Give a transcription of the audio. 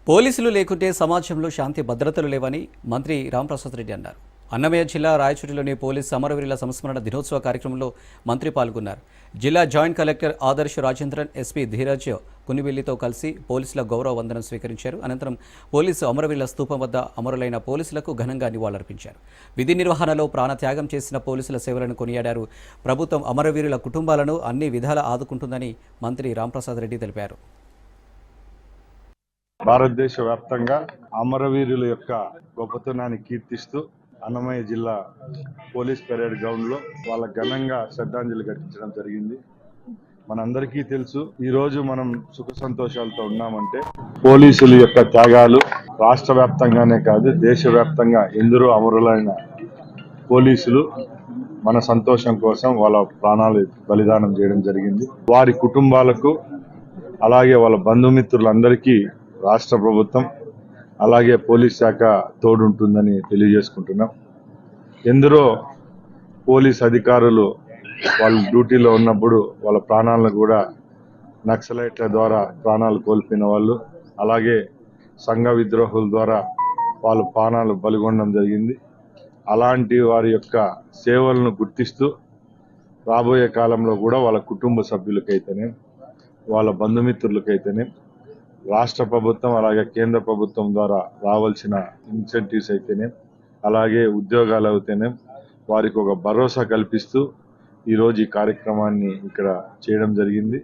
పోలీసులు లేకుంటే సమాజంలో శాంతి భద్రతలు లేవని మంత్రి రాంప్రసాద్ రెడ్డి అన్నారు. అన్నమయ్య జిల్లా రాయచూటిలోని పోలీసు అమరవీరుల సంస్మరణ దినోత్సవ కార్యక్రమంలో మంత్రి పాల్గొన్నారు. జిల్లా joint collector Adarsh Rajendran, SP Dheeraj కునివెల్లితో కలిసి పోలీసుల గౌరవ వందనం స్వీకరించారు. అనంతరం పోలీసు అమరవీరుల స్తూపం వద్ద అమరులైన పోలీసులకు ఘనంగా నివాళులర్పించారు. విధి నిర్వహణలో ప్రాణత్యాగం చేసిన పోలీసుల సేవలను కొనియాడారు. ప్రభుత్వం అమరవీరుల కుటుంబాలను అన్ని విధాలా ఆదుకుంటుందని మంత్రి రాంప్రసాద్ రెడ్డి తెలిపారు. భారతదేశ వ్యాప్తంగా అమరవీరుల యొక్క గొప్పతనాన్ని కీర్తిస్తూ అన్నమయ్య జిల్లా పోలీస్ పెరేడ్ గ్రౌండ్ లో వాళ్ళ ఘనంగా శ్రద్ధాంజలి ఘటించడం జరిగింది. మనందరికీ తెలుసు, ఈ రోజు మనం సుఖ సంతోషాలతో ఉన్నామంటే పోలీసుల యొక్క త్యాగాలు రాష్ట్ర వ్యాప్తంగానే కాదు, దేశవ్యాప్తంగా ఎందరో అమరులైన పోలీసులు మన సంతోషం కోసం వాళ్ళ ప్రాణాలు బలిదానం చేయడం జరిగింది. వారి కుటుంబాలకు అలాగే వాళ్ళ బంధుమిత్రులందరికీ రాష్ట్ర ప్రభుత్వం అలాగే పోలీస్ శాఖ తోడుంటుందని తెలియజేసుకుంటున్నాం. ఎందరో పోలీస్ అధికారులు వాళ్ళ డ్యూటీలో ఉన్నప్పుడు వాళ్ళ ప్రాణాలను కూడా నక్సలైట్ల ద్వారా ప్రాణాలు కోల్పోయిన వాళ్ళు, అలాగే సంఘ విద్రోహుల ద్వారా వాళ్ళ ప్రాణాలు బలిగొనడం జరిగింది. అలాంటి వారి యొక్క సేవలను గుర్తిస్తూ రాబోయే కాలంలో కూడా వాళ్ళ కుటుంబ సభ్యులకైతేనే వాళ్ళ బంధుమిత్రులకైతేనే రాష్ట్ర ప్రభుత్వం అలాగే కేంద్ర ప్రభుత్వం ద్వారా రావాల్సిన ఇన్సెంటివ్స్ అయితేనే అలాగే ఉద్యోగాలు అయితేనే వారికి ఒక భరోసా కల్పిస్తూ ఈరోజు ఈ కార్యక్రమాన్ని ఇక్కడ చేయడం జరిగింది.